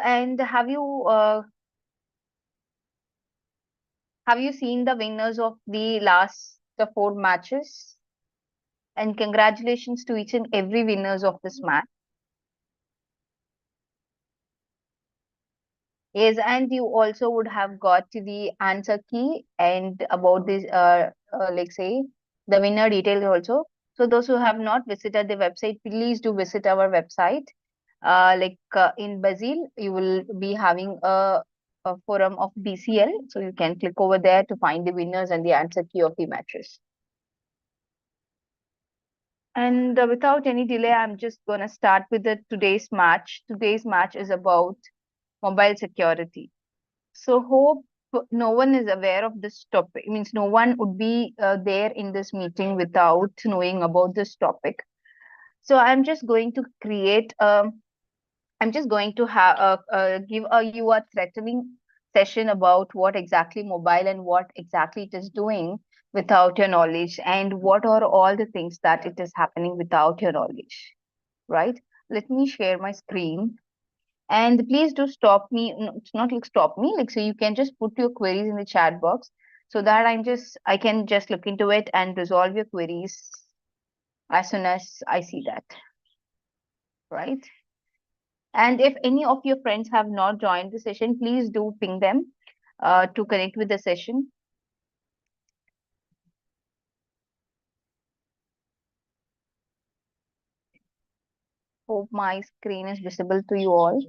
and have you seen the winners of the last four matches? And congratulations to each and every winners of this match. Yes, and you also would have got the answer key and about this, like say, the winner details also. So those who have not visited the website, please do visit our website. In Brazil, you will be having a forum of BCL, so you can click over there to find the winners and the answer key of the matches. And without any delay, I'm just gonna start with the today's match. Today's match is about mobile security. So hope no one is aware of this topic. Means no one would be there in this meeting without knowing about this topic. So I'm just going to have give you a threatening session about what exactly mobile and what exactly it is doing without your knowledge, and what are all the things that it is happening without your knowledge. Right? Let me share my screen. And please do stop me. No, it's not like stop me. Like, so you can just put your queries in the chat box so that I can just look into it and resolve your queries as soon as I see that. Right. And if any of your friends have not joined the session, please do ping them to connect with the session. Hope my screen is visible to you all.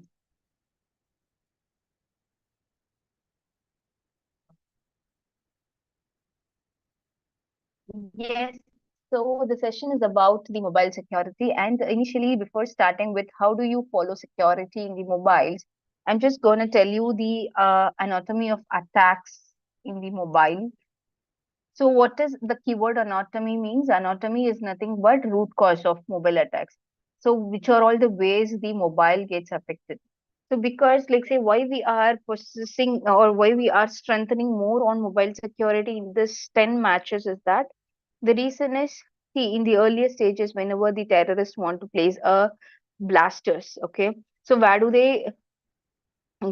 Yes. So the session is about the mobile security. And initially, before starting with how do you follow security in the mobiles, I'm just going to tell you the anatomy of attacks in the mobile. So what is the keyword anatomy means? Anatomy is nothing but root cause of mobile attacks. So which are all the ways the mobile gets affected. So because like say why we are possessing or why we are strengthening more on mobile security in this 10 matches is that the reason is, see, in the earlier stages, whenever the terrorists want to place a blasters, okay, so where do they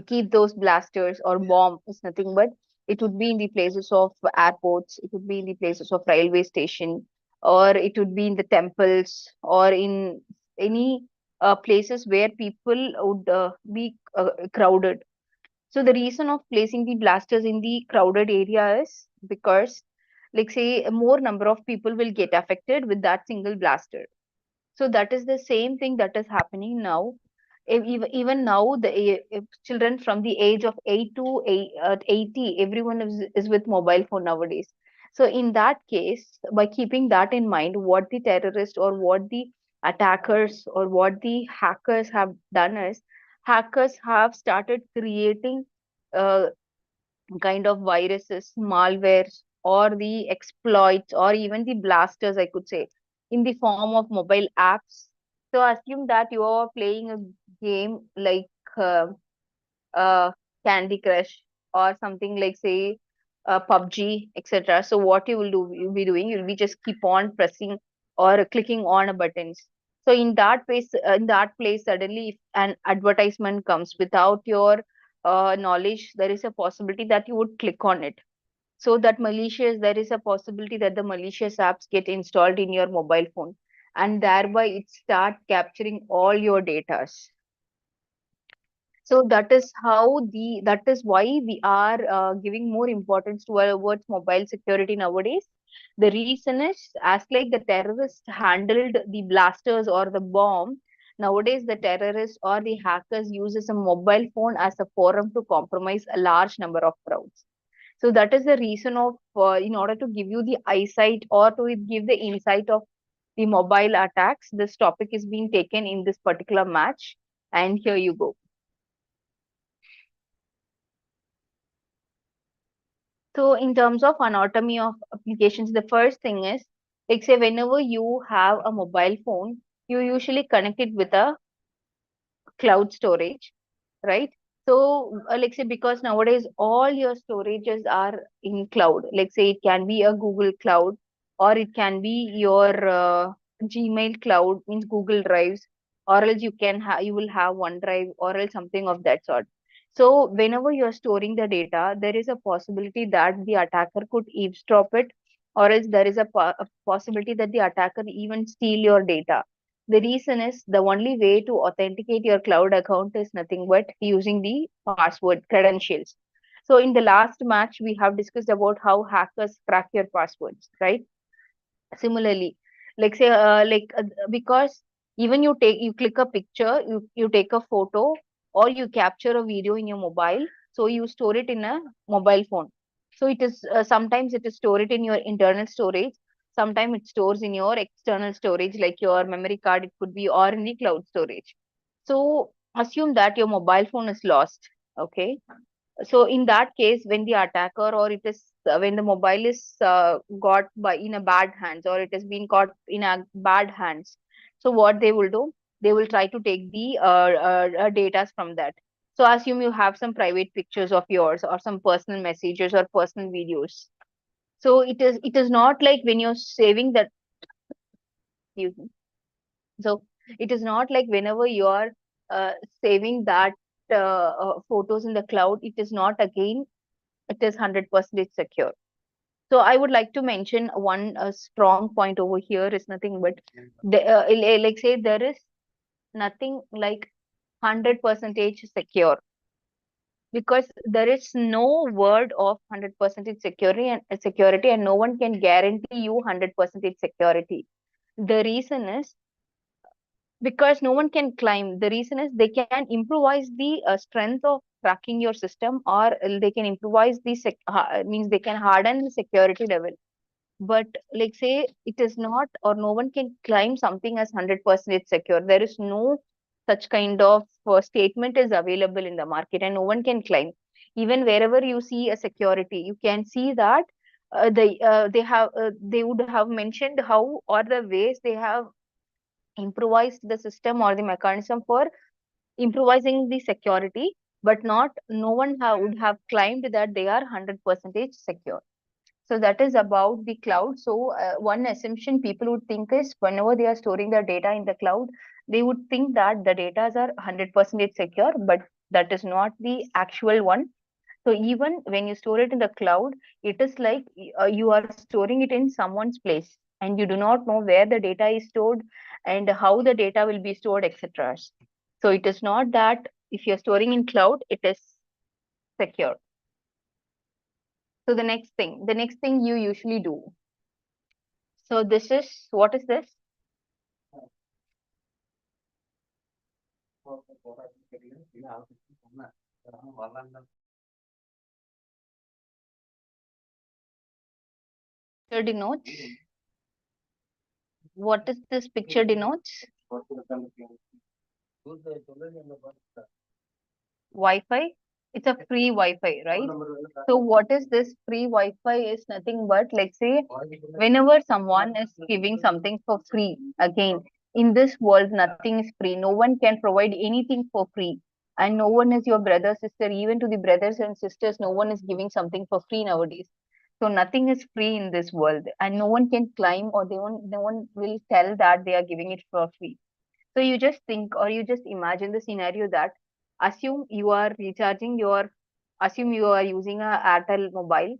keep those blasters or bomb? Is nothing but it would be in the places of airports, it would be in the places of railway station, or it would be in the temples, or in any places where people would be crowded. So the reason of placing the blasters in the crowded area is because, like say, a more number of people will get affected with that single blaster. So that is the same thing that is happening now. Even now, if children from the age of 8 to 80, everyone is with mobile phone nowadays. So in that case, by keeping that in mind, what the terrorists or what the attackers or what the hackers have done is, hackers have started creating uh, kind of viruses, malwares, or the exploits, or even the blasters, I could say, in the form of mobile apps. So assume that you are playing a game like uh, uh, Candy Crush or something like say PUBG, etc. So what you will do, you'll be doing, you'll be just keep on pressing or clicking on a buttons. So in that place, suddenly if an advertisement comes without your knowledge, there is a possibility that you would click on it. So that malicious, there is a possibility that the malicious apps get installed in your mobile phone, and thereby it start capturing all your data. So that is why we are giving more importance towards mobile security nowadays. The reason is, as like the terrorists handled the blasters or the bomb, nowadays the terrorists or the hackers uses a mobile phone as a forum to compromise a large number of crowds. So that is the reason of in order to give you the eyesight or to give the insight of the mobile attacks, this topic is being taken in this particular match. And here you go. So in terms of anatomy of applications, the first thing is, like say whenever you have a mobile phone, you usually connect it with a cloud storage, right? So like say because nowadays all your storages are in cloud. Like say it can be a Google Cloud, or it can be your Gmail cloud, means Google Drives, or else you will have OneDrive, or else something of that sort. So whenever you're storing the data, there is a possibility that the attacker could eavesdrop it, or else there is a possibility that the attacker even steal your data. The reason is the only way to authenticate your cloud account is nothing but using the password credentials. So in the last match, we have discussed about how hackers crack your passwords, right? Similarly, like say because even you click a picture, you take a photo, or you capture a video in your mobile, so you store it in a mobile phone. So it is sometimes it is stored in your internal storage, sometimes it stores in your external storage like your memory card, it could be, or in the cloud storage. So assume that your mobile phone is lost. Okay, so in that case, when the attacker, or it is when the mobile is got by in a bad hands, or it has been caught in a bad hands, so what they will do, they will try to take the data from that. So assume you have some private pictures of yours, or some personal messages or personal videos. So it is not like when you're saving that. Excuse me. So it is not like whenever you are uh, saving that photos in the cloud, it is not again, it is 100% secure. So I would like to mention one strong point over here is nothing but like say there is nothing like 100% secure, because there is no word of 100% security, and no one can guarantee you 100% security. The reason is because no one can climb. The reason is they can improvise the strength of cracking your system, or they can improvise the means they can harden the security level. But like say it is not, or no one can claim something as 100% secure. There is no such kind of statement is available in the market, and no one can claim. Even wherever you see a security, you can see that they would have mentioned how, or the ways they have improvised the system or the mechanism for improvising the security, but not, no one would have claimed that they are 100% secure. So that is about the cloud. So one assumption people would think is whenever they are storing their data in the cloud, they would think that the data are 100% secure, but that is not the actual one. So even when you store it in the cloud, it is like you are storing it in someone's place, and you do not know where the data is stored and how the data will be stored, etc. So it is not that if you're storing in cloud, it is secure. So the next thing you usually do. So this is, what is this? Picture denotes. What is this picture denotes? Wi-Fi. It's a free Wi-Fi, right? So what is this free Wi-Fi is nothing but, like say, whenever someone is giving something for free, again, in this world, nothing is free. No one can provide anything for free. And no one is your brother, sister, even to the brothers and sisters, no one is giving something for free nowadays. So nothing is free in this world, and no one can claim, or no one will tell that they are giving it for free. So you just think, or you just imagine the scenario that assume you are recharging your, assume you are using a Airtel mobile.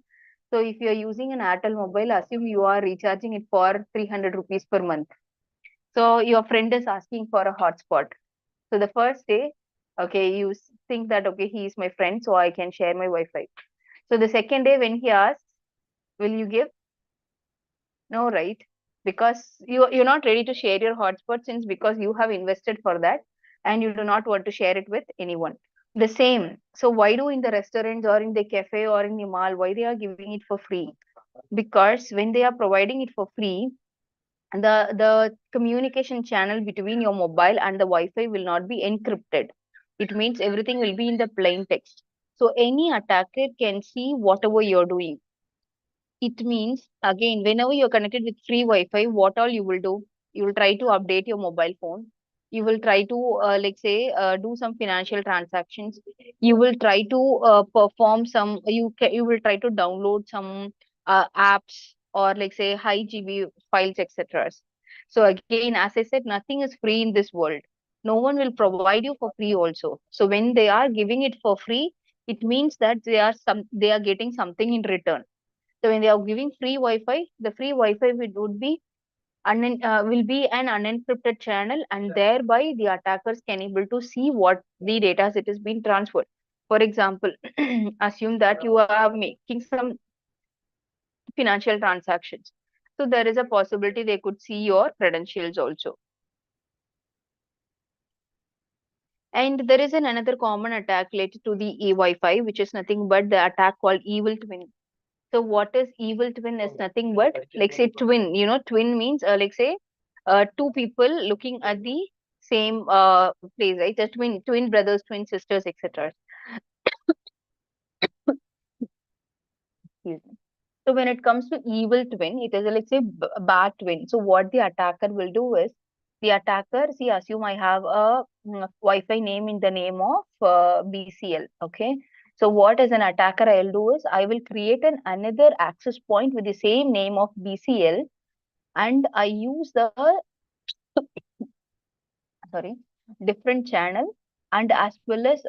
So if you are using an Airtel mobile, assume you are recharging it for 300 rupees per month. So your friend is asking for a hotspot. So the first day, okay, think that, okay, he is my friend, so I can share my Wi-Fi. So the second day when he asks, will you give? No, right? Because you're not ready to share your hotspot, since because you have invested for that, and you do not want to share it with anyone. The same. So why do in the restaurants, or in the cafe, or in the mall, why they are giving it for free? Because when they are providing it for free, the communication channel between your mobile and the Wi-Fi will not be encrypted. It means everything will be in the plain text. So any attacker can see whatever you're doing. It means, again, whenever you're connected with free Wi-Fi, what all you will do? You will try to update your mobile phone. You will try to, like say, do some financial transactions. You will try to perform some. You will try to download some apps, or like say high GB files, etc. So again, as I said, nothing is free in this world. No one will provide you for free also. So when they are giving it for free, it means that they are getting something in return. So when they are giving free Wi-Fi, the free Wi-Fi will be an unencrypted channel, and thereby the attackers can able to see what the data it is being transferred. For example, assume that you are making some financial transactions. So there is a possibility they could see your credentials also. And there is another common attack related to the Wi-Fi, which is nothing but the attack called evil twin. So what is evil twin is nothing but, like say twin, twin means like say two people looking at the same place, right? The twin brothers, twin sisters, etc. Excuse me. So when it comes to evil twin, it is like say bad twin. So what the attacker will do is, the attacker, see, assume I have a Wi-Fi name in the name of BCL. Okay. So what as an attacker I'll do is, I will create an another access point with the same name of BCL, and I use the sorry different channel, and as well as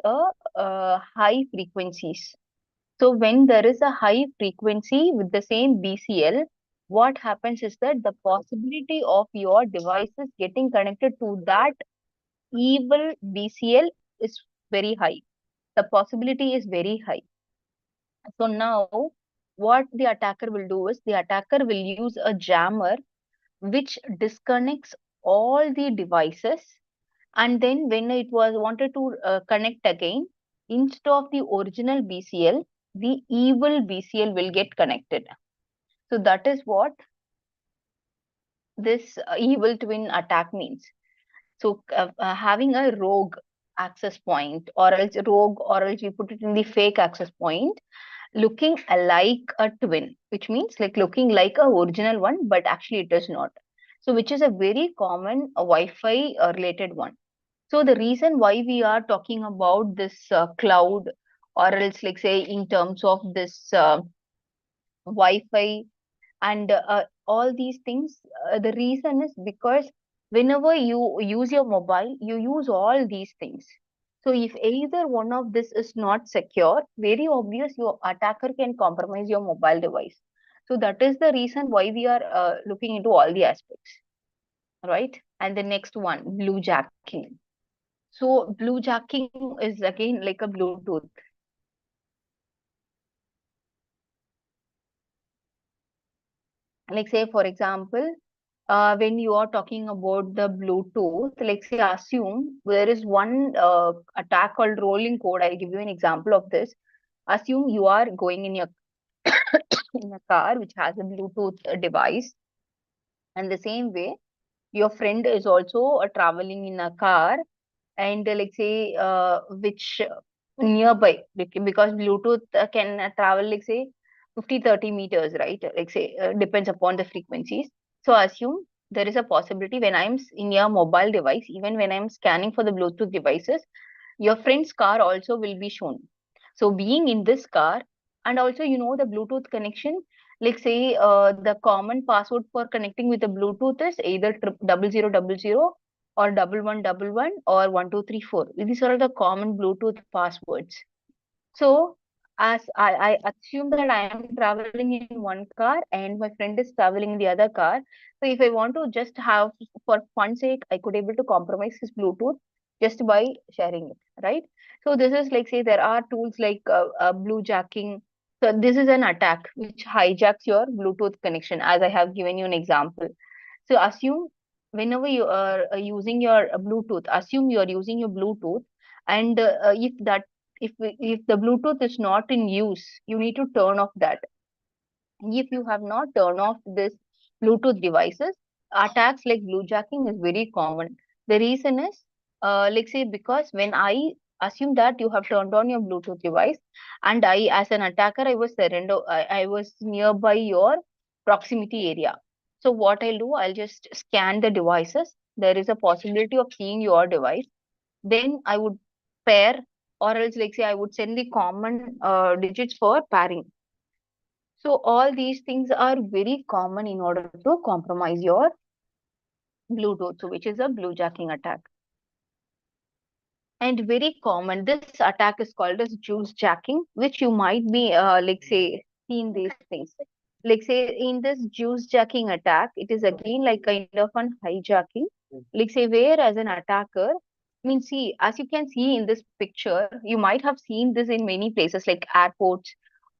high frequencies. So when there is a high frequency with the same BCL, what happens is that the possibility of your devices getting connected to that evil BCL is very high. The possibility is very high. So now what the attacker will do is, the attacker will use a jammer which disconnects all the devices, and then when it was wanted to connect again, instead of the original BCL, the evil BCL will get connected. So that is what this evil twin attack means. So having a rogue access point, or else rogue, or else you put it in the fake access point, looking alike a twin, which means like looking like a original one, but actually it is not. So which is a very common Wi-Fi related one. So the reason why we are talking about this cloud, or else like say in terms of this Wi-Fi and all these things, the reason is because whenever you use your mobile, you use all these things. So if either one of this is not secure, very obvious your attacker can compromise your mobile device. So that is the reason why we are looking into all the aspects, right? And the next one, blue jacking. So blue jacking is again like a Bluetooth. Like say for example, when you are talking about the Bluetooth, like say assume there is one attack called rolling code. I'll give you an example of this. Assume you are going in your in a car which has a Bluetooth device, and the same way your friend is also traveling in a car, and like say which nearby, because Bluetooth can travel like say 50-30 meters, right? Like say depends upon the frequencies. So assume there is a possibility when in your mobile device, even when I'm scanning for the Bluetooth devices, your friend's car also will be shown. So being in this car, and also the Bluetooth connection, like say the common password for connecting with the Bluetooth is either 0000 or 1111 or 1234. These are the common Bluetooth passwords. So as I assume that I am traveling in one car and my friend is traveling in the other car. So if I want to just have, for fun sake, I could able to compromise his Bluetooth just by sharing it, right? So this is like say there are tools like blue jacking. So this is an attack which hijacks your Bluetooth connection, as I have given you an example. So assume whenever you are using your Bluetooth, assume you are using your Bluetooth, and if the Bluetooth is not in use, you need to turn off that. If you have not turned off this Bluetooth devices, attacks like bluejacking is very common. The reason is, like say, because when I assume that you have turned on your Bluetooth device, and I, as an attacker, I was nearby your proximity area. So what I'll do, I'll just scan the devices. There is a possibility of seeing your device. Then I would pair, or else like say I would send the common digits for pairing. So all these things are very common in order to compromise your Bluetooth, so which is a bluejacking attack. and very common. This attack is called as juice jacking, which you might be like say seen these things. Like say in this juice jacking attack, it is again like kind of an hijacking. Like say where as an attacker, I mean see as you can see in this picture, you might have seen this in many places like airports,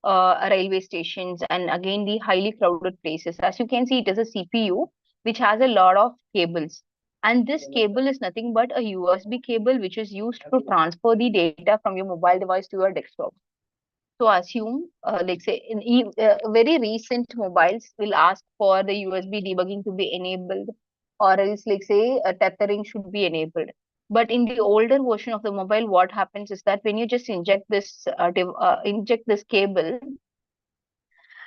railway stations, and again the highly crowded places. As you can see, it is a CPU which has a lot of cables, and this cable is nothing but a USB cable which is used to transfer the data from your mobile device to your desktop. So assume, like say, very recent mobiles will ask for the USB debugging to be enabled, or else like say, tethering should be enabled. But in the older version of the mobile, what happens is that when you just inject this cable,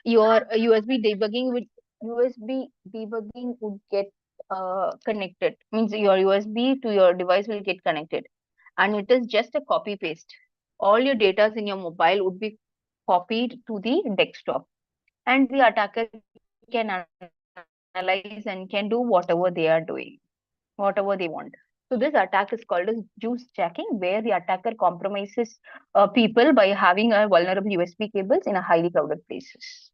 your USB debugging would get connected. Means your USB to your device will get connected, and it is just a copy paste. All your data in your mobile would be copied to the desktop, and the attacker can analyze and can do whatever they are doing, whatever they want. So this attack is called as juice jacking, where the attacker compromises people by having a vulnerable USB cables in a highly crowded places.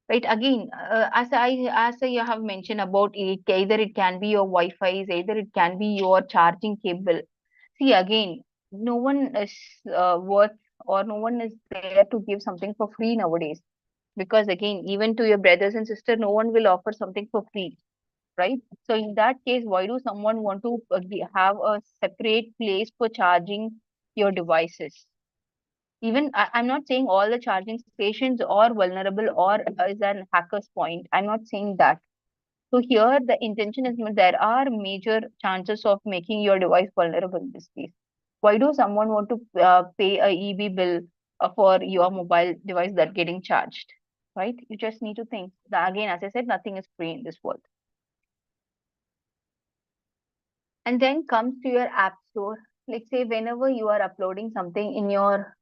Right, again, as I have mentioned about it, either it can be your Wi-Fi, either it can be your charging cable. See, again, no one is worth, or no one is there to give something for free nowadays. Because again, even to your brothers and sisters, no one will offer something for free, right? So in that case, why do someone want to have a separate place for charging your devices? Even I'm not saying all the charging stations are vulnerable or is an hacker's point. I'm not saying that. So here the intention is there are major chances of making your device vulnerable in this case. Why do someone want to pay a EB bill for your mobile device that getting charged? Right? You just need to think. Again, as I said, nothing is free in this world. And then comes to your app store. Like say whenever you are uploading something in your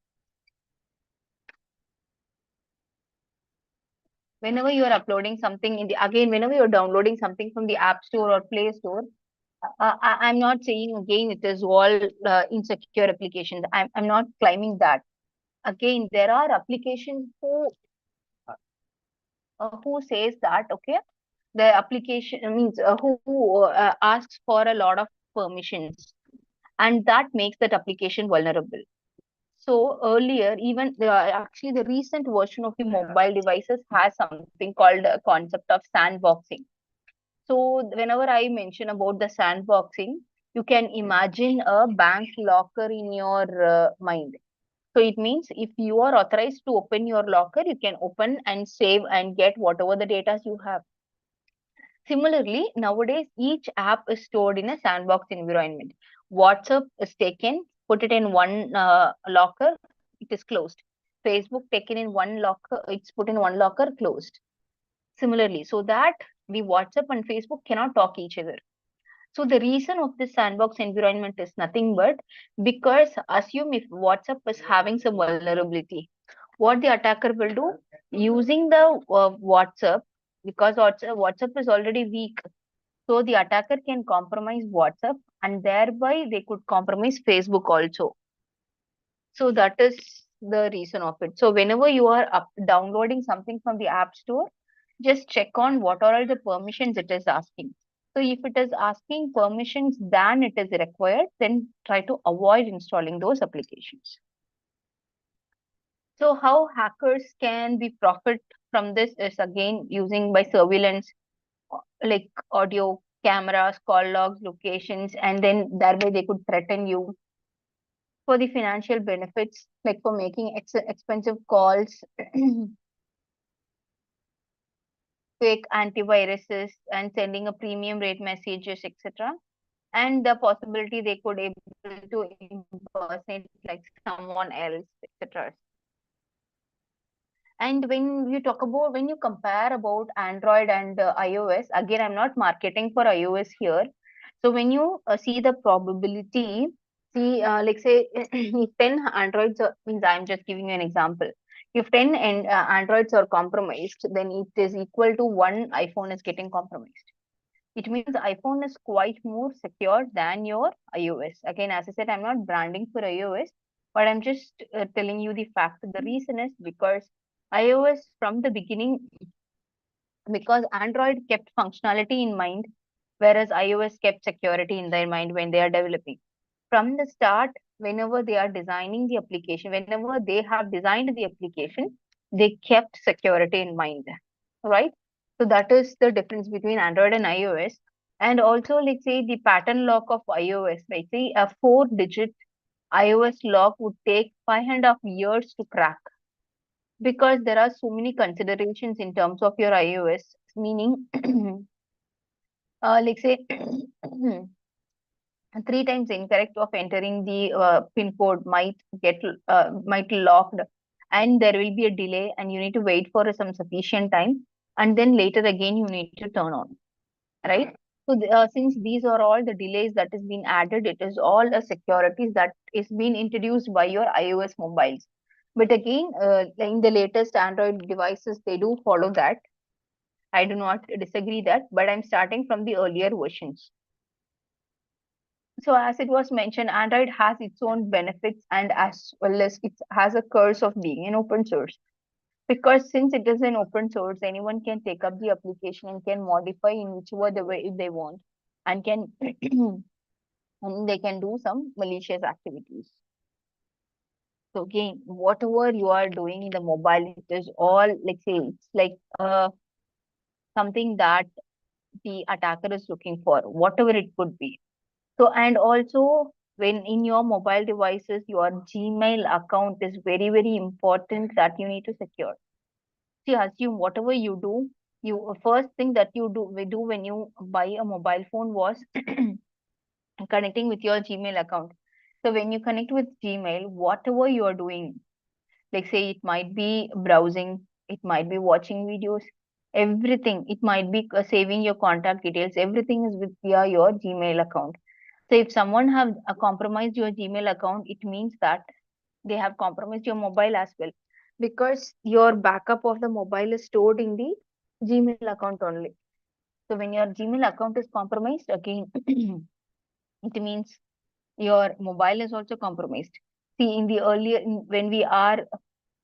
whenever you are uploading something in the again whenever you're downloading something from the app store or play store, I'm not saying again it is all insecure applications. I'm not claiming that. Again, there are applications who says that okay, the application means who asks for a lot of permissions, and that makes that application vulnerable. So earlier, even actually the recent version of the mobile devices has something called a concept of sandboxing. So whenever I mention about the sandboxing, you can imagine a bank locker in your mind. So it means if you are authorized to open your locker, you can open and save and get whatever the data you have. Similarly, nowadays each app is stored in a sandbox environment. WhatsApp is taken, put it in one locker, it is closed. Facebook taken in one locker, it's put in one locker, closed. Similarly, so that the WhatsApp and Facebook cannot talk each other. So the reason of this sandbox environment is nothing but because assume if WhatsApp is having some vulnerability, what the attacker will do using the WhatsApp, because WhatsApp is already weak, so the attacker can compromise WhatsApp and thereby they could compromise Facebook also. So that is the reason of it. So whenever you are downloading something from the App Store, just check on what are all the permissions it is asking. So if it is asking permissions than it is required, then try to avoid installing those applications. So how hackers can be profit from this is again using by surveillance, like audio cameras, call logs, locations, and then thereby they could threaten you for the financial benefits, like for making expensive calls, fake antiviruses, and sending a premium rate messages, etc. And the possibility they could able to impersonate like someone else, etc. And when you talk about when you compare about Android and iOS, again, I'm not marketing for iOS here. So when you see the probability, see, like say, if 10 Androids means I'm just giving you an example. If 10 Androids are compromised, then it is equal to one iPhone is getting compromised. It means iPhone is quite more secure than your iOS. Again, as I said, I'm not branding for iOS, but I'm just telling you the fact. The reason is because iOS from the beginning, because Android kept functionality in mind, whereas iOS kept security in their mind when they are developing. From the start, whenever they are designing the application, whenever they have designed the application, they kept security in mind, right? So that is the difference between Android and iOS. And also, let's say the pattern lock of iOS, like say a 4-digit iOS lock would take 5.5 years to crack because there are so many considerations in terms of your iOS, meaning, like say, three times incorrect of entering the pin code might locked, and there will be a delay, and you need to wait for some sufficient time, and then later again you need to turn on, right? So since these are all the delays that is being added, it is all a securities that is being introduced by your iOS mobiles. But again, in the latest Android devices, they do follow that. I do not disagree that, but I'm starting from the earlier versions. So as it was mentioned, Android has its own benefits and as well as it has a curse of being an open source. Because since it is an open source, anyone can take up the application and can modify in whichever the way if they want, and can and they can do some malicious activities. So again, whatever you are doing in the mobile, it is all like say it's like something that the attacker is looking for, whatever it could be. So, and also when in your mobile devices, your Gmail account is very, very important that you need to secure. See, assume whatever you do, you first thing that we do when you buy a mobile phone was connecting with your Gmail account. So when you connect with Gmail, whatever you are doing, like say it might be browsing, it might be watching videos, everything, it might be saving your contact details, everything is with via your Gmail account. So if someone have compromised your Gmail account, it means that they have compromised your mobile as well, because your backup of the mobile is stored in the Gmail account only. So when your Gmail account is compromised, again, it means your mobile is also compromised. See, in the earlier, when we are,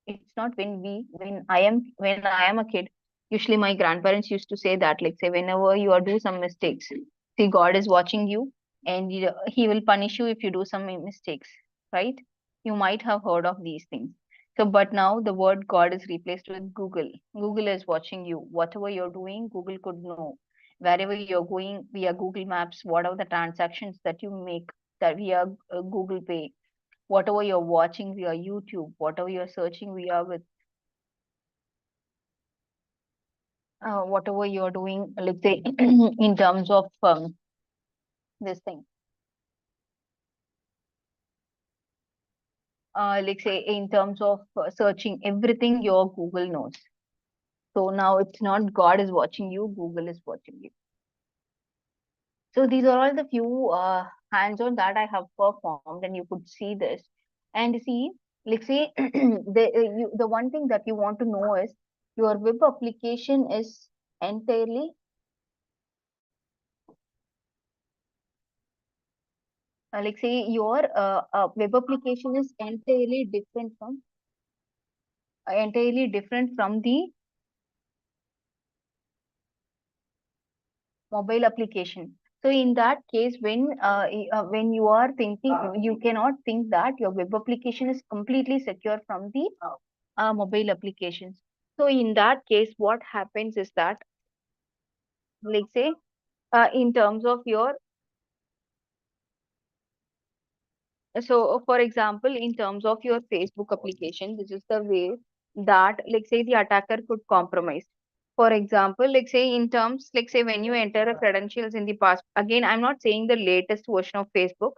it's not when we, when I am a kid, usually my grandparents used to say that, like say, whenever you are do some mistakes, see, God is watching you and he will punish you if you do some mistakes, right? You might have heard of these things. So, but now the word God is replaced with Google. Google is watching you. Whatever you're doing, Google could know. Wherever you're going via Google Maps, what are the transactions that you make that via Google Pay, whatever you're watching via YouTube, whatever you're searching via with whatever you're doing, let's say in terms of this thing, like say in terms of searching everything, your Google knows. So now it's not God is watching you, Google is watching you. So these are all the few hands-on that I have performed, and you could see this. And see, like say, the one thing that you want to know is your web application is entirely like say your web application is entirely different from the mobile application. So in that case, when you are thinking, you cannot think that your web application is completely secure from the mobile applications. So in that case, what happens is that, like say, in terms of your so, for example, in terms of your Facebook application, this is the way that, like, say, the attacker could compromise. For example, like, say, in terms, like, say, when you enter a credentials in the past, again, I'm not saying the latest version of Facebook.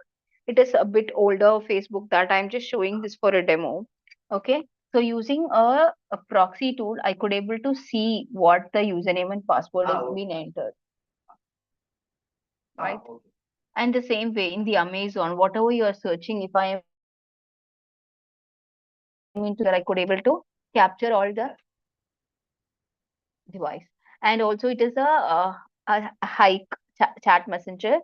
It is a bit older Facebook that I'm just showing this for a demo. Okay. So using a proxy tool, I could able to see what the username and password has been entered, right? And the same way in the Amazon, whatever you are searching, if I am into that, I could able to capture all the device. And also it is a hike. chat messenger.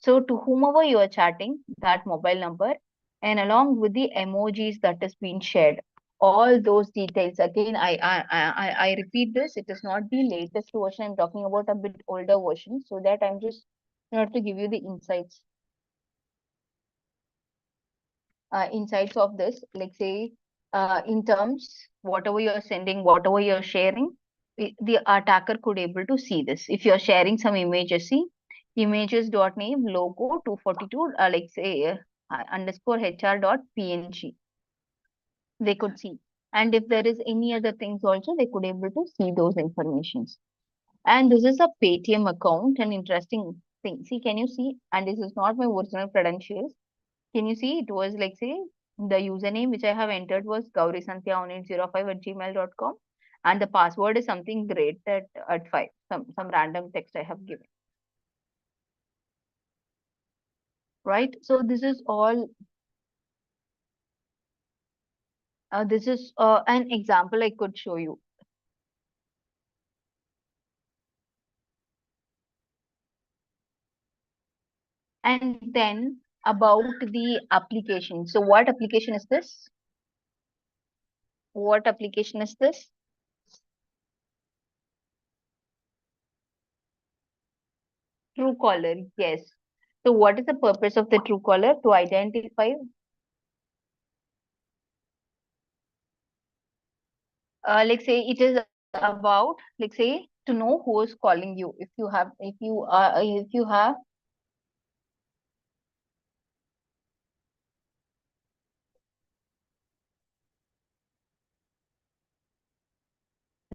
So to whomever you are chatting, that mobile number, and along with the emojis that has been shared, all those details. Again, I repeat this. It is not the latest version. I'm talking about a bit older version, so that I'm just not to give you the insights of this. Like say, in terms, whatever you're sending, whatever you're sharing, the attacker could able to see this. If you're sharing some images, see images dot name logo 242, like say underscore hr dot png, they could see. And if there is any other things also, they could able to see those informations. And this is a Paytm account, an interesting thing. See, can you see? And this is not my original credentials. Can you see? It was like, say, the username which I have entered was gaurisantya1805 @gmail.com. And the password is something great at 5, some random text I have given. Right? So this is an example I could show you. And then about the application. So what application is this? What application is this? Truecaller, yes. So what is the purpose of the Truecaller? To identify, like say it is about, like say, to know who is calling you. If you have,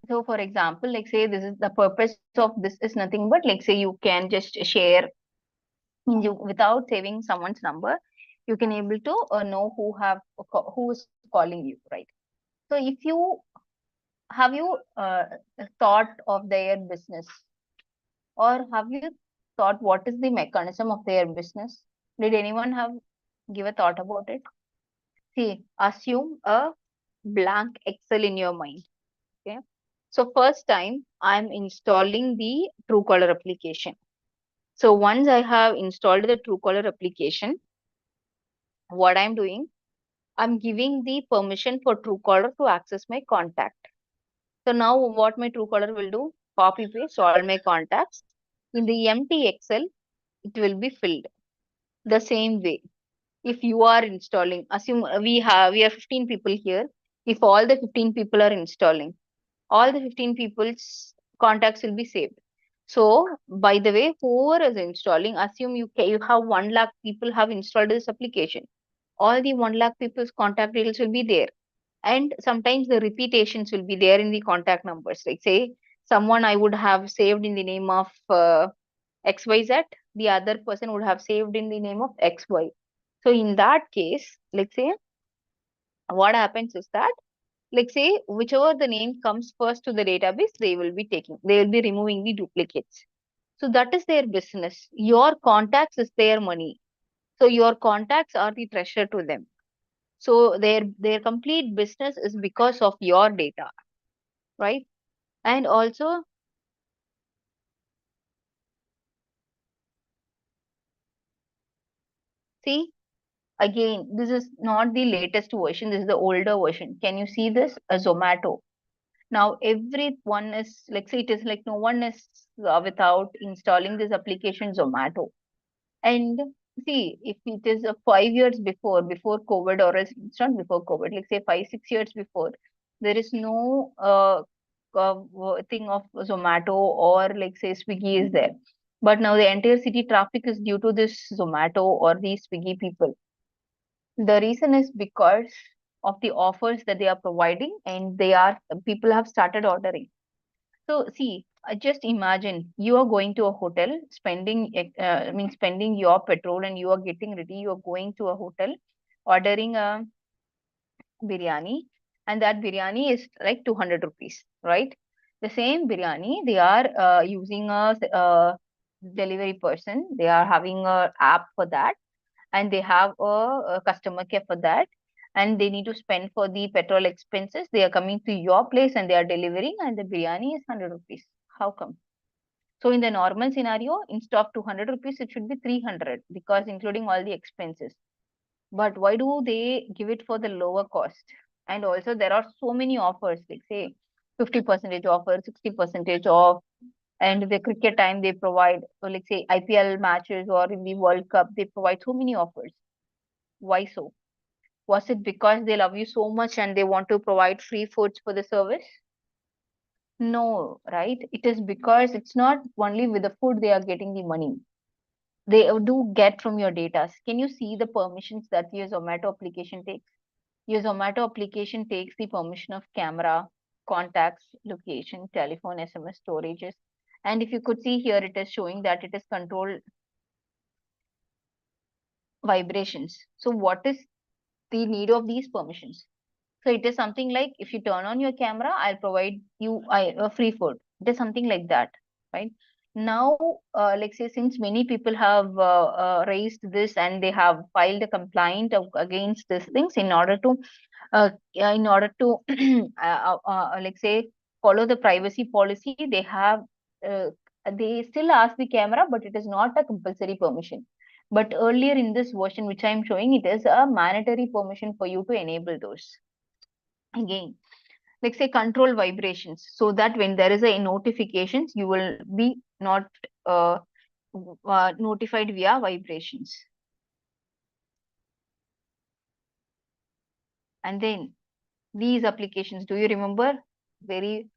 so for example, like say this is the purpose of this is nothing but like say you can just share you without saving someone's number, you can able to know who is calling you, right? So if you have you thought of their business, or have you thought what is the mechanism of their business? Did anyone have give a thought about it? See, assume a blank Excel in your mind. Okay. So first time I'm installing the Truecaller application. So once I have installed the Truecaller application, what I'm doing, I'm giving the permission for Truecaller to access my contact. So now what my Truecaller will do, copy paste all my contacts. In the empty Excel, it will be filled the same way. If you are installing, assume we are 15 people here. If all the 15 people are installing, all the 15 people's contacts will be saved. So by the way, whoever is installing, assume you have 1 lakh people have installed this application. All the 1 lakh people's contact details will be there. And sometimes the repetitions will be there in the contact numbers. Like say someone I would have saved in the name of XYZ, the other person would have saved in the name of XY. So in that case, let's say what happens is that, like say, whichever the name comes first to the database, they will be removing the duplicates. So that is their business. Your contacts is their money. So your contacts are the treasure to them. So their complete business is because of your data, right? And also, see, again, this is not the latest version, this is the older version. Can you see this? A Zomato. Now everyone is like, say it is like no one is without installing this application Zomato. And see, if it is 5 years before COVID, or else it's not before COVID, like say 5, 6 years before, there is no thing of Zomato or like say Swiggy is there. But now the entire city traffic is due to this Zomato or these Swiggy people. The reason is because of the offers that they are providing, and people have started ordering. So see, just imagine you are going to a hotel, spending your petrol, and you are getting ready. You are going to a hotel, ordering a biryani, and that biryani is like 200 rupees, right? The same biryani, they are using delivery person. They are having a app for that, and they have a customer care for that, and they need to spend for the petrol expenses. They are coming to your place and they are delivering, and the biryani is 100 rupees. How come? So in the normal scenario, instead of 200 rupees, it should be 300 because including all the expenses. But why do they give it for the lower cost? And also there are so many offers, like say 50% offer, 60% off, and the cricket time they provide, or like say IPL matches or in the World Cup, they provide so many offers. Why so? Was it because they love you so much and they want to provide free foods for the service? No, right? It is because it's not only with the food they are getting the money. They do get from your data. Can you see the permissions that your Zomato application takes? Your Zomato application takes the permission of camera, contacts, location, telephone, SMS, storages. And if you could see here, it is showing that it is control vibrations. So what is the need of these permissions? So it is something like if you turn on your camera, I'll provide you a free food. It is something like that, right? Now, like say, since many people have raised this and they have filed a complaint against these things in order to like say follow the privacy policy, uh, they still ask the camera, but it is not a compulsory permission. But earlier in this version, which I am showing, it is a mandatory permission for you to enable those. Again, like say control vibrations, so that when there is a notifications, you will be not uh, notified via vibrations. And then these applications, do you remember? Very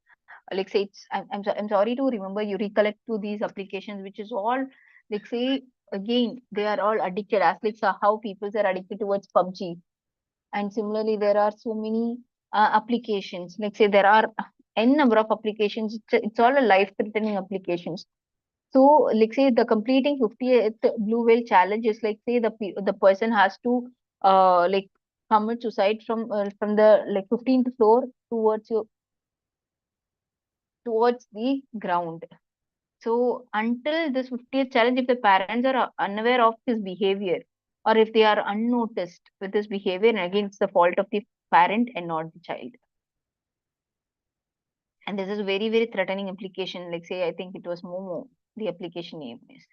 like say it's I'm sorry to remember you recollect to these applications, which is all like say again they are all addicted as like so how people are addicted towards PUBG. And similarly there are so many applications, like say there are n number of applications. It's all a life threatening applications. So like say the completing 50th blue whale challenge is like say the person has to like commit suicide from the like 15th floor towards the ground. So until this 50th challenge, if the parents are unaware of his behavior, or if they are unnoticed with his behavior, and again, it's the fault of the parent and not the child. And this is very, very threatening application. Like say, I think it was Momo, the application name is.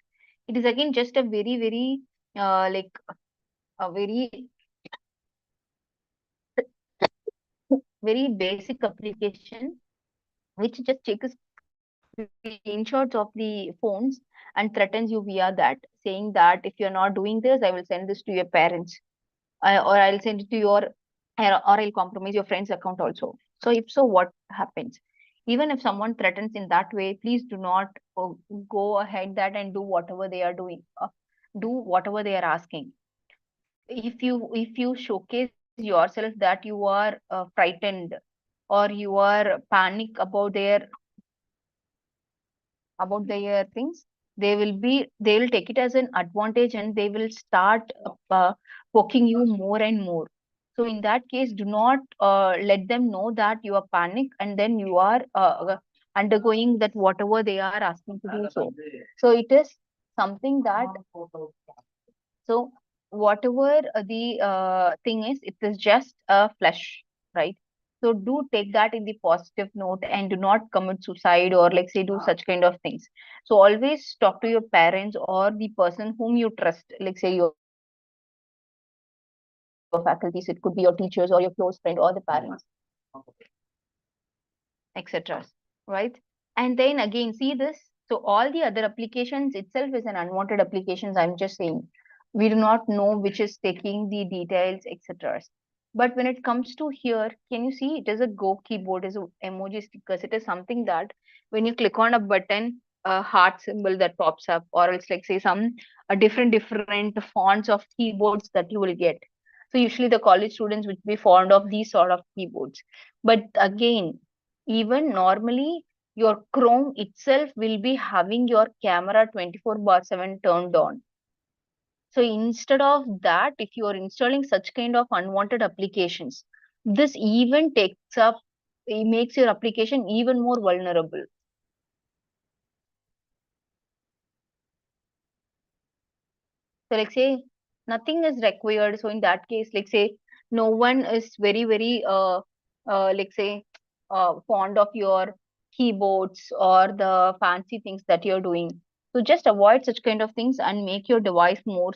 It is again just a very, very like a very, very basic application which just takes screenshots of the phones and threatens you via that, saying that if you're not doing this, I will send this to your parents, or I'll send it to your, or I'll compromise your friend's account also. So if so, what happens? Even if someone threatens in that way, please do not go ahead that and do whatever they are doing. Do whatever they are asking. If you showcase yourself that you are frightened or you are panic about their things, they will take it as an advantage and they will start poking you more and more. So in that case, do not let them know that you are panic and then you are undergoing that whatever they are asking to do. So it is something that, so whatever the thing is, it is just a flesh, right? So do take that in the positive note and do not commit suicide or like say do such kind of things. So always talk to your parents or the person whom you trust, like say your faculties, it could be your teachers or your close friend or the parents, etc. Right? And then again, see this. So all the other applications itself is an unwanted applications. I'm just saying we do not know which is taking the details, etc. But when it comes to here, can you see it is a Go keyboard, is a emoji stickers. It is something that when you click on a button, a heart symbol that pops up, or else like say some different fonts of keyboards that you will get. So usually the college students would be fond of these sort of keyboards. But again, even normally your Chrome itself will be having your camera 24/7 turned on. So instead of that, if you are installing such kind of unwanted applications, this even takes up, it makes your application even more vulnerable. So like say nothing is required. So in that case, like say no one is very, very like say fond of your keyboards or the fancy things that you're doing. So just avoid such kind of things and make your device more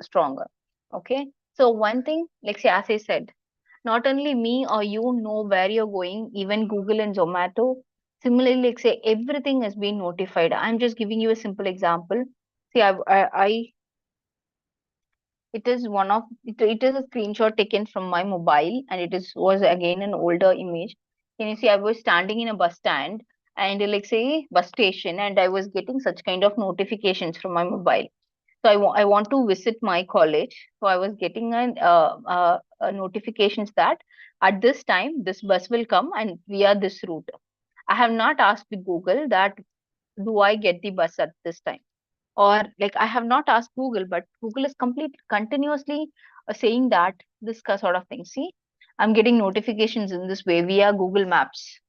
stronger. Okay. So one thing, like say, as I said, not only me or you know where you're going, even Google and Zomato. Similarly, like say, everything has been notified. I'm just giving you a simple example. See, it is it is a screenshot taken from my mobile, and it is was again an older image. Can you see? I was standing in a bus stand and like say bus station, and I was getting such kind of notifications from my mobile. So I want to visit my college. So I was getting notifications that at this time this bus will come and via this route. I have not asked the Google that do I get the bus at this time, or like I have not asked Google, but Google is complete continuously saying that this sort of thing. See, I'm getting notifications in this way via Google Maps.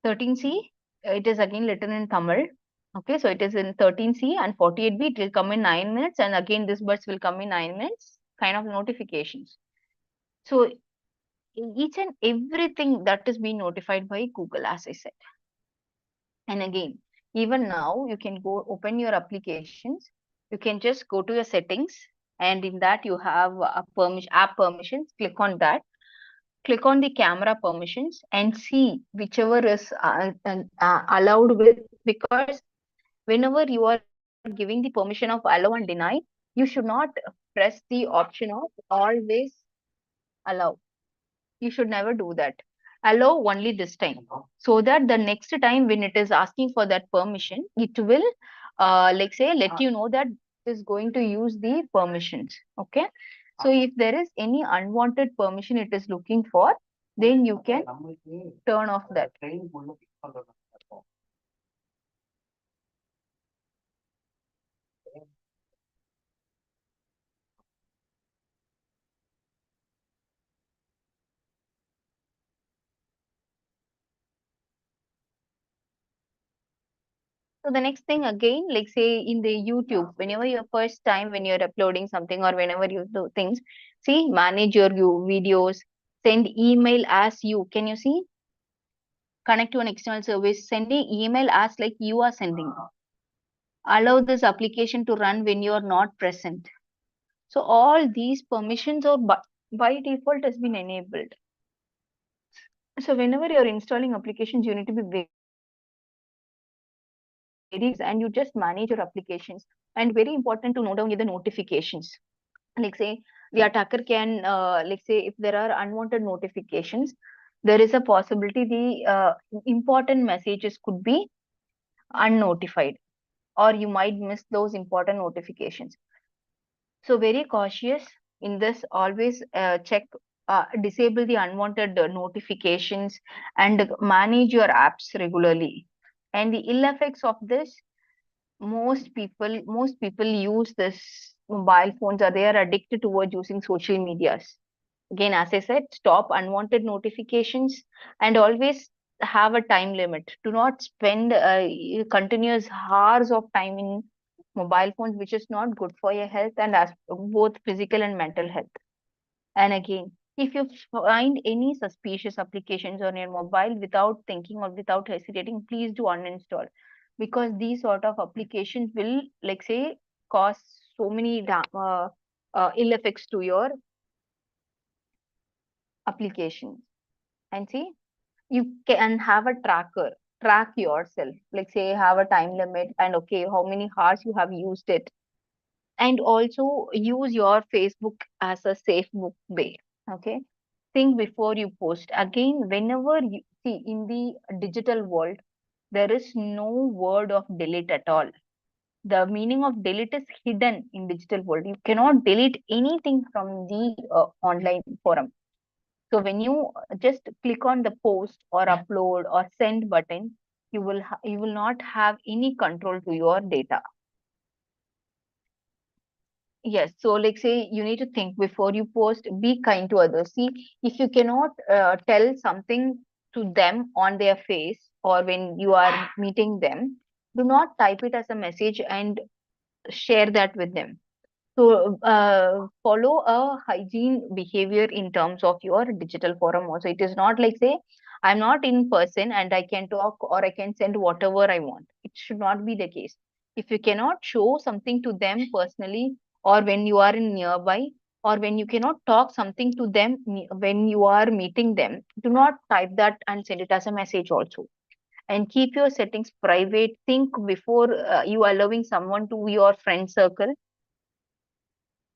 13C, it is again written in Tamil. Okay, so it is in 13C and 48B, it will come in 9 minutes, and again this bus will come in 9 minutes, kind of notifications. So each and everything that is being notified by Google, as I said. And again, even now you can go open your applications. You can just go to your settings, and in that you have a permission app permissions. Click on that. Click on the camera permissions and see whichever is allowed with, because whenever you are giving the permission of allow and deny, you should not press the option of always allow. You should never do that. Allow only this time, so that the next time when it is asking for that permission, it will like say let you know that it is going to use the permissions. Okay. So if there is any unwanted permission it is looking for, then you can turn off that. So the next thing again, like say in the YouTube, whenever your first time when you're uploading something or whenever you do things, see, manage your videos, send email as you. Can you see? Connect to an external service, sending email as like you are sending. Allow this application to run when you are not present. So all these permissions or by default has been enabled. So whenever you're installing applications, you need to be very and you just manage your applications. And very important to note down the notifications. Like say the attacker can like say if there are unwanted notifications, there is a possibility the important messages could be unnotified, or you might miss those important notifications. So very cautious in this, always check, disable the unwanted notifications and manage your apps regularly. And the ill effects of this, most people use this mobile phones, or they are addicted towards using social medias. Again, as I said, stop unwanted notifications and always have a time limit. Do not spend continuous hours of time in mobile phones, which is not good for your health and as both physical and mental health. And again, if you find any suspicious applications on your mobile without thinking or without hesitating, please do uninstall, because these sort of applications will, like say, cause so many ill effects to your application. And see, you can have a tracker, track yourself, like say, have a time limit and okay, how many hours you have used it, and also use your Facebook as a safe book bay. Okay, think before you post. Again, whenever you see in the digital world, there is no word of delete at all. The meaning of delete is hidden in digital world. You cannot delete anything from the online forum. So when you just click on the post or upload or send button, you will not have any control to your data. Yes, so like say you need to think before you post, be kind to others. See, if you cannot tell something to them on their face or when you are meeting them, do not type it as a message and share that with them. So follow a hygiene behavior in terms of your digital forum also. It is not like say I'm not in person and I can talk or I can send whatever I want. It should not be the case. If you cannot show something to them personally, or when you are in nearby, or when you cannot talk something to them when you are meeting them, do not type that and send it as a message also. And keep your settings private. Think before you allowing someone to your friend circle.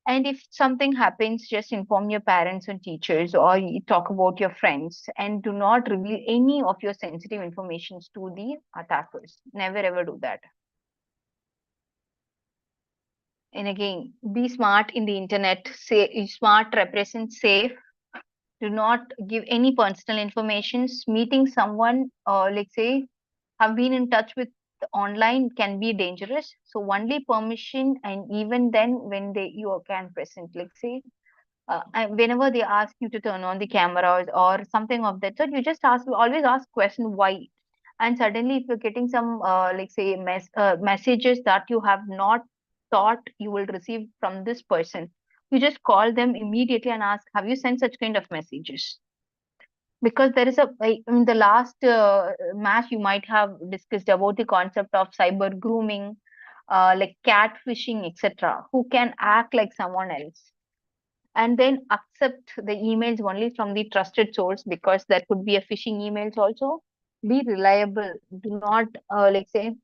And if something happens, just inform your parents and teachers, or you talk about your friends, and do not reveal any of your sensitive information to the attackers. Never ever do that. And again, be smart in the internet. Say smart represents safe. Do not give any personal information. Meeting someone, let's say, have been in touch with online can be dangerous. So only permission, and even then, when they you can present, like say and whenever they ask you to turn on the cameras or something of that sort, you just always ask question why. And suddenly, if you're getting some, like say, messages that you have not thought you will receive from this person, you just call them immediately and ask, have you sent such kind of messages? Because there is in the last match, you might have discussed about the concept of cyber grooming, like catfishing, etc., who can act like someone else and then accept the emails only from the trusted source, because there could be a phishing emails also. Be reliable. Do not like say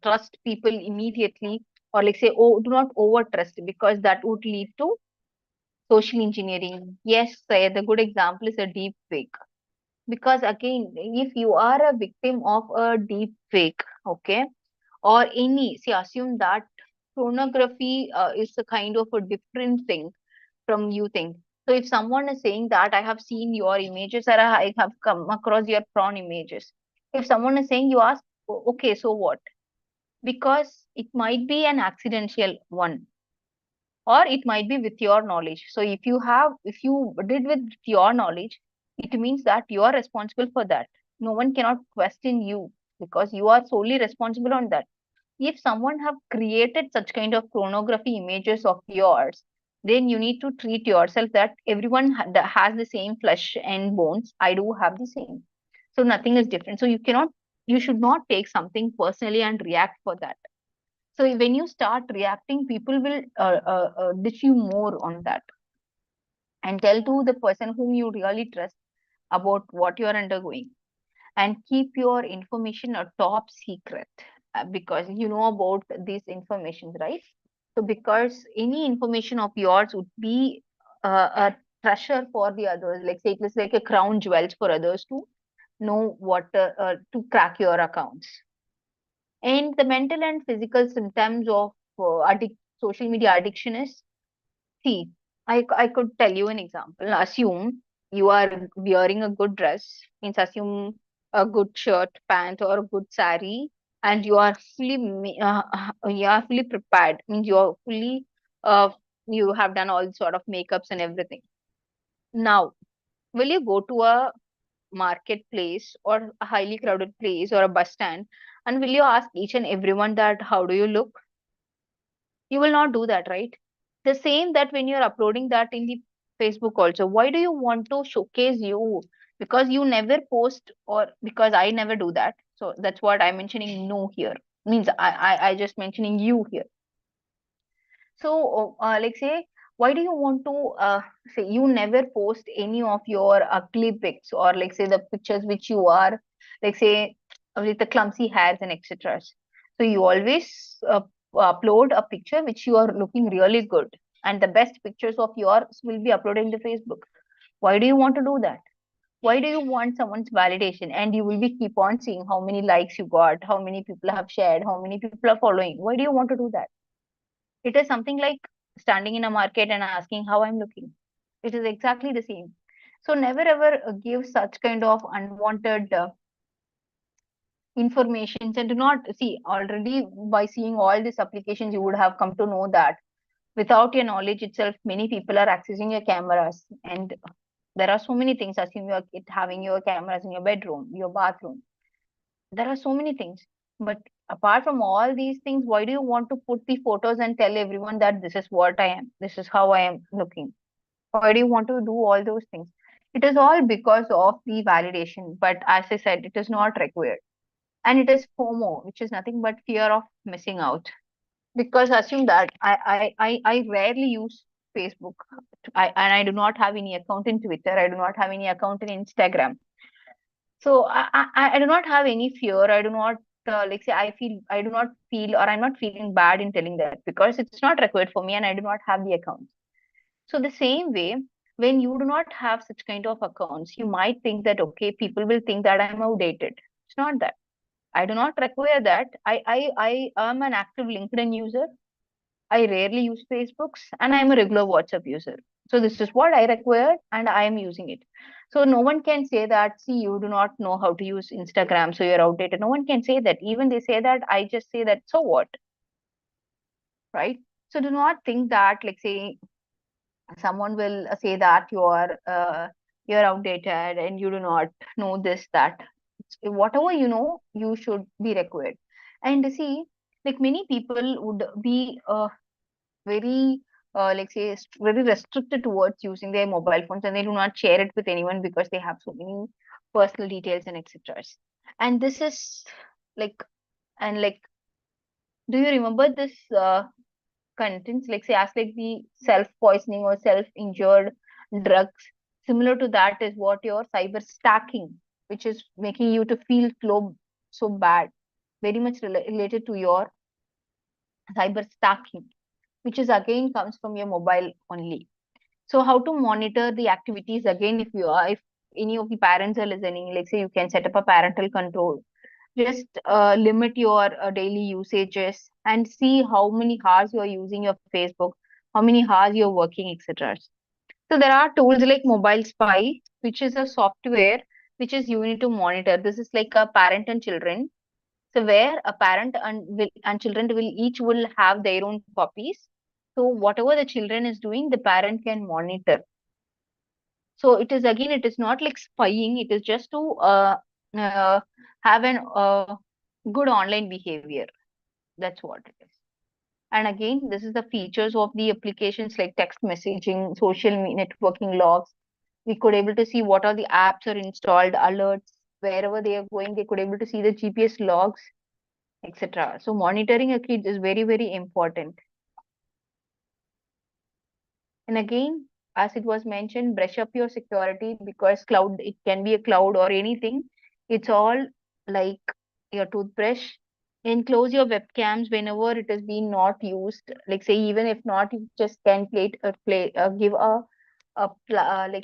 trust people immediately, or like say, oh, do not over trust, because that would lead to social engineering. Yes, say the good example is a deep fake. Because again, if you are a victim of a deep fake, okay, or any, see, assume that pornography is a kind of a different thing from you think. So if someone is saying that I have seen your images, or I have come across your prawn images, if someone is saying, you ask, Okay, so what? Because it might be an accidental one, or it might be with your knowledge. So if you did with your knowledge, it means that you are responsible for that. No one cannot question you, because you are solely responsible on that. If someone have created such kind of pornography images of yours, then you need to treat yourself that everyone that has the same flesh and bones. I do have the same, so nothing is different. So you should not take something personally and react for that. So when you start reacting, people will ditch you more on that, and tell to the person whom you really trust about what you are undergoing, and keep your information a top secret, because you know about these informations, right? So because any information of yours would be a treasure for the others, like say it is like a crown jewels for others to know what to crack your accounts. And the mental and physical symptoms of social media addiction is, see, I could tell you an example. Assume you are wearing a good dress, means assume a good shirt, pant, or a good sari, and you are fully prepared. Means you are fully uh, you have done all sort of makeups and everything. Now, will you go to a marketplace or a highly crowded place or a bus stand, and will you ask each and everyone that how do you look? You will not do that, right? The same that when you're uploading that in the Facebook also, why do you want to showcase you? Because you never post, or because I never do that. So that's what I'm mentioning no here. Means I just mentioning you here. So, like say, why do you want to say you never post any of your ugly pics, or like say the pictures which you are, like say, with the clumsy hairs and etc. So you always upload a picture which you are looking really good, and the best pictures of yours will be uploaded in the Facebook. Why do you want to do that? Why do you want someone's validation? And you will be keep on seeing how many likes you got, how many people have shared, how many people are following. Why do you want to do that? It is something like standing in a market and asking how I'm looking. It is exactly the same. So never ever give such kind of unwanted informations, and do not see, already by seeing all these applications you would have come to know that without your knowledge itself many people are accessing your cameras. And there are so many things. Assume you're having your cameras in your bedroom, your bathroom. There are so many things, but Apart from all these things, why do you want to put the photos and tell everyone that this is what I am, this is how I am looking? Why do you want to do all those things? It is all because of the validation, but as I said, it is not required. And it is FOMO, which is nothing but fear of missing out. Because assume that I rarely use Facebook. And I do not have any account in Twitter. I do not have any account in Instagram. So I do not have any fear. I do not like say I do not feel or I'm not feeling bad in telling that because it's not required for me and I do not have the account. So the same way, when you do not have such kind of accounts, you might think that okay, people will think that I'm outdated. It's not that. I do not require that. I am an active LinkedIn user. I rarely use Facebooks and I'm a regular WhatsApp user. So this is what I require and I am using it. So no one can say that, see, you do not know how to use Instagram, so you're outdated. No one can say that. Even they say that, I just say that, so what? Right? So do not think that, like say, someone will say that you're outdated and you do not know this, that. Whatever you know, you should be required. And see, like many people would be very like say very restricted towards using their mobile phones and they do not share it with anyone because they have so many personal details and etc. And this is like, and like, do you remember this contents, like say as like the self poisoning or self injured drugs? Similar to that is what your cyber stacking, which is making you to feel so bad, very much related to your cyber stacking, which is again comes from your mobile only. So how to monitor the activities? Again, if any of the parents are listening, like say you can set up a parental control. Just limit your daily usages and see how many hours you are using your Facebook, how many hours you're working, etc. So there are tools like Mobile Spy, which is a software which is you need to monitor. This is like a parent and children. So where a parent and children will each will have their own copies. So whatever the children is doing, the parent can monitor. So it is again, it is not like spying. It is just to uh, have an good online behavior. That's what it is. And again, this is the features of the applications like text messaging, networking logs. We could able to see what are the apps are installed, alerts, wherever they are going. They could able to see the GPS logs, etc. So monitoring a kid is very, very important. And again, as it was mentioned, brush up your security because cloud, it can be a cloud or anything. It's all like your toothbrush. And close your webcams whenever it has been not used. Like say, even if not, you just can give like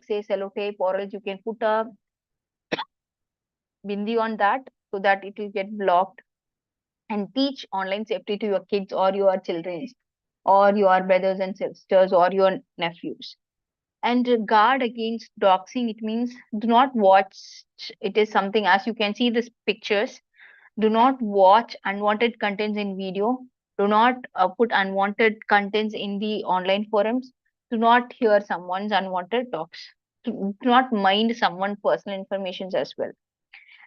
say sellotape, or else you can put a bindi on that so that it will get blocked. And teach online safety to your kids or your children or your brothers and sisters or your nephews. And guard against doxing, it means do not watch. It is something, as you can see these pictures, do not watch unwanted contents in video. Do not put unwanted contents in the online forums. Do not hear someone's unwanted talks. Do not mind someone's personal information as well.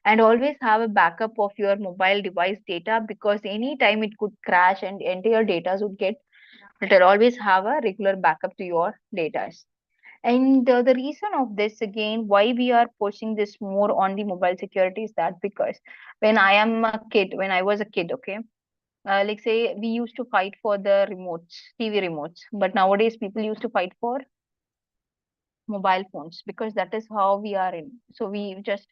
And always have a backup of your mobile device data because anytime it could crash and entire data would get. It will always have a regular backup to your data. And the reason of this again, why we are pushing this more on the mobile security is that because when I was a kid, okay, like say we used to fight for the remotes, TV remotes, but nowadays people used to fight for mobile phones because that is how we are in. So we just,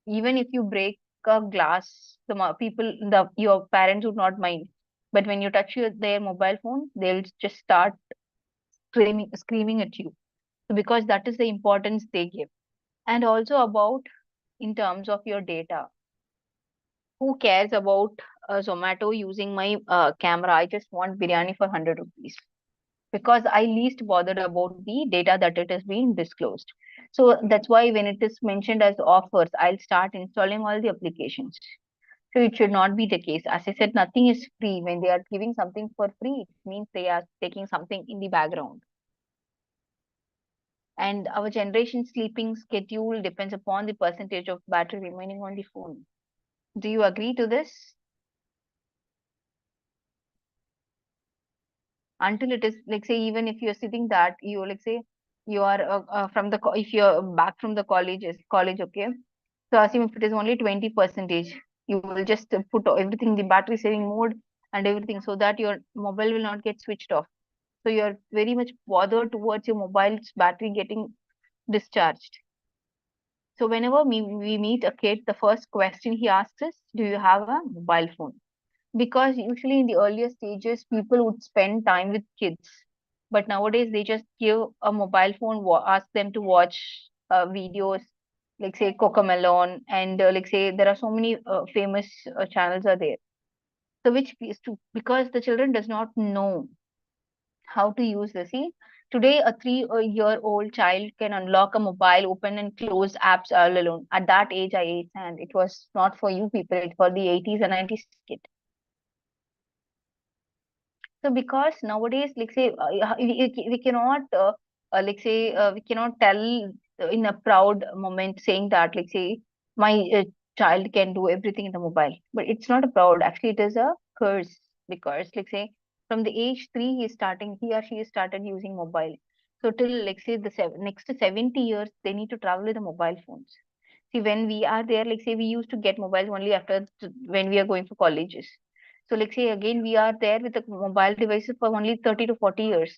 even if you break a glass, your parents would not mind, but when you touch their mobile phone, they'll just start screaming at you. So because that is the importance they give. And also about in terms of your data, who cares about Zomato using my camera? I just want biryani for 100 rupees because I least bothered about the data that it is being disclosed. So that's why when it is mentioned as offers, I'll start installing all the applications. So it should not be the case. As I said, nothing is free. When they are giving something for free, it means they are taking something in the background. And our generation sleeping schedule depends upon the percentage of battery remaining on the phone. Do you agree to this? until it is like say, even if you're sitting that you like say you are if you're back from the college, okay, so assume if it is only 20 percentage, you will just put everything the battery saving mode and everything, so that your mobile will not get switched off. So you're very much bothered towards your mobile's battery getting discharged. So whenever we meet a kid, the first question he asks is, do you have a mobile phone? Because usually in the earlier stages people would spend time with kids, but nowadays they just give a mobile phone, ask them to watch videos like say Cocomelon, and like say there are so many famous channels are there. So which is to, because the children does not know how to use this. See, today a 3 year old child can unlock a mobile, open and close apps all alone. At that age I ate, and it was not for you people, it's for the 80s and 90s kid. So because nowadays, like say, we cannot, like say, we cannot tell in a proud moment saying that, like say, my child can do everything in the mobile. But it's not a proud. Actually, it is a curse because, like say, from the age 3, he or she is started using mobile. So till like say next to 70 years, they need to travel with the mobile phones. See, when we are there, like say we used to get mobiles only after when we are going for colleges. So like say again we are there with the mobile devices for only 30 to 40 years,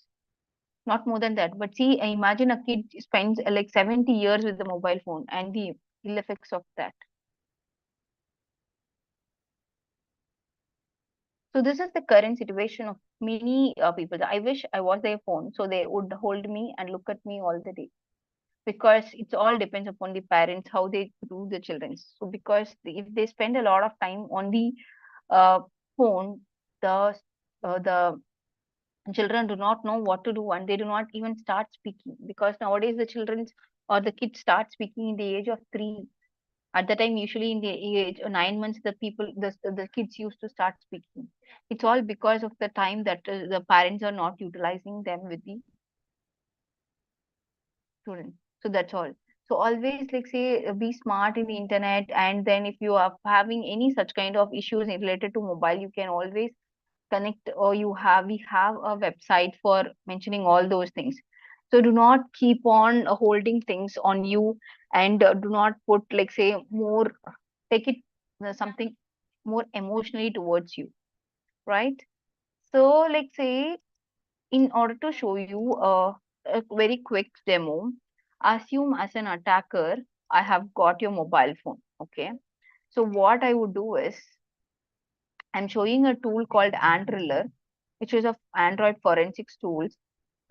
not more than that. But see, imagine a kid spends like 70 years with the mobile phone and the ill effects of that. So this is the current situation of many people. I wish I was their phone so they would hold me and look at me all the day, because it's all depends upon the parents how they do the children. So because if they spend a lot of time on the uh, phone, the the children do not know what to do and they do not even start speaking, because nowadays the children or the kids start speaking in the age of 3. At the time usually in the age of 9 months the kids used to start speaking. It's all because of the time that the parents are not utilizing them with the students. So that's all. So always like say be smart in the internet, and then if you are having any such kind of issues related to mobile, you can always connect, or we have a website for mentioning all those things. So do not keep on holding things on you, and do not put like say more, take it something more emotionally towards you, right? So like say, in order to show you a very quick demo, assume as an attacker I have got your mobile phone, okay? So what I would do is, I'm showing a tool called Andriller, which is of Android forensics tools.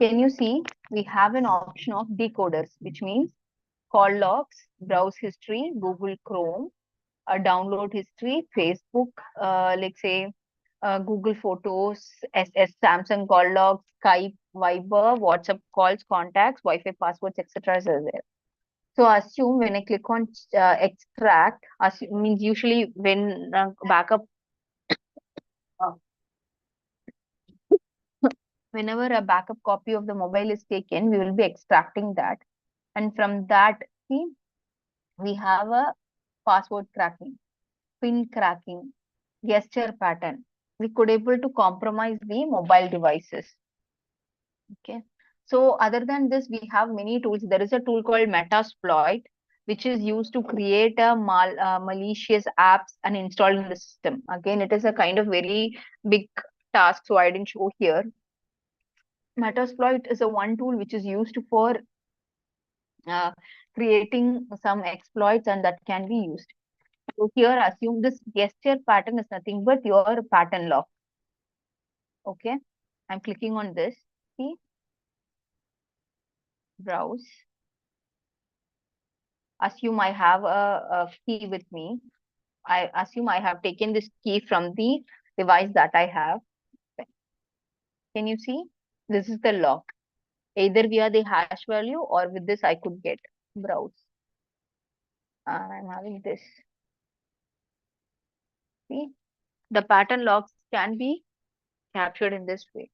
Can you see? We have an option of decoders, which means call logs, browse history, Google Chrome, download history, Facebook, like say Google Photos, Samsung call logs, Skype, Viber, WhatsApp calls, contacts, Wi-Fi passwords, etc. is there. So assume when I click on extract, assume, means usually when backup, uh, whenever a backup copy of the mobile is taken, we will be extracting that. And from that, see, we have a password cracking, pin cracking, gesture pattern. We could able to compromise the mobile devices. Okay. So other than this, we have many tools. There is a tool called Metasploit, which is used to create a malicious apps and install in the system. Again, it is a kind of very big task, so I didn't show here. Metasploit is a one tool which is used for uh, creating some exploits, and that can be used. So here, assume this gesture pattern is nothing but your pattern lock. Okay, I'm clicking on this. See, browse. Assume I have a key with me. I assume I have taken this key from the device that I have. Can you see? This is the lock. Either via the hash value or with this I could get browse. I'm having this. See, the pattern locks can be captured in this way.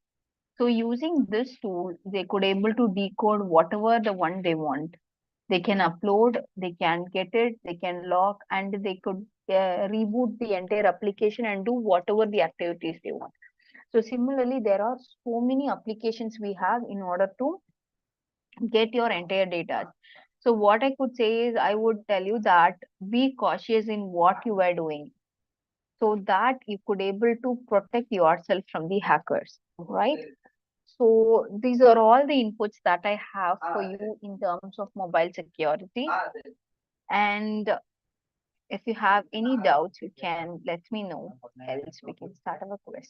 So using this tool, they could able to decode whatever the one they want. They can upload, they can get it, they can lock, and they could reboot the entire application and do whatever the activities they want. So similarly, there are so many applications we have in order to get your entire data. So what I could say is I would tell you that be cautious in what you are doing so that you could able to protect yourself from the hackers, right? So these are all the inputs that I have for you in terms of mobile security. And if you have any doubts, you can let me know. Else we can start our quiz.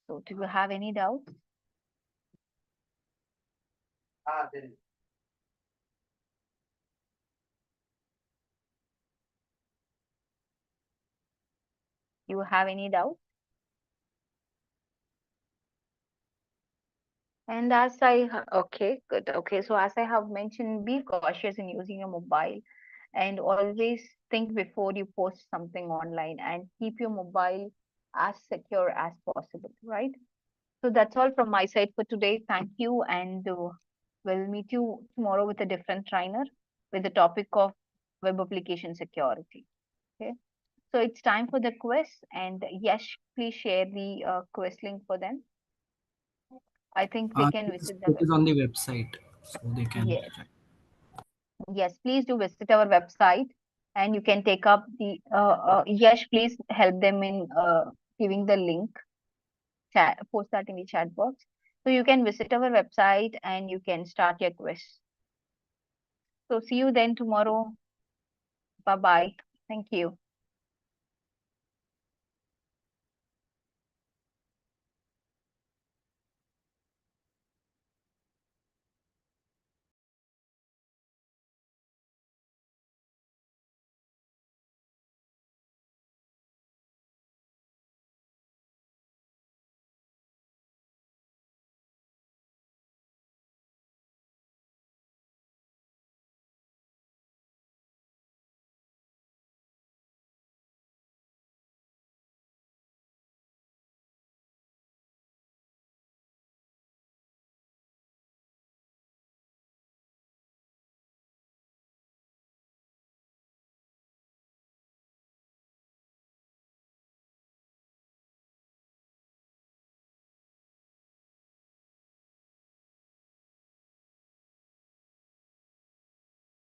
So do you have any doubts? You have any doubts? And okay, good. Okay, so as I have mentioned, be cautious in using your mobile and always think before you post something online and keep your mobile as secure as possible, right? So that's all from my side for today. Thank you, and we'll meet you tomorrow with a different trainer with the topic of web application security. Okay, so it's time for the quiz, and yes, please share the quiz link for them. I think they can Yes, visit the it web. is on the website, so they can Yes, check. yes, please do visit our website, and you can take up the. Yes, please help them in giving the link. Post that in the chat box. So you can visit our website and you can start your quiz. So see you then tomorrow. Bye bye. Thank you.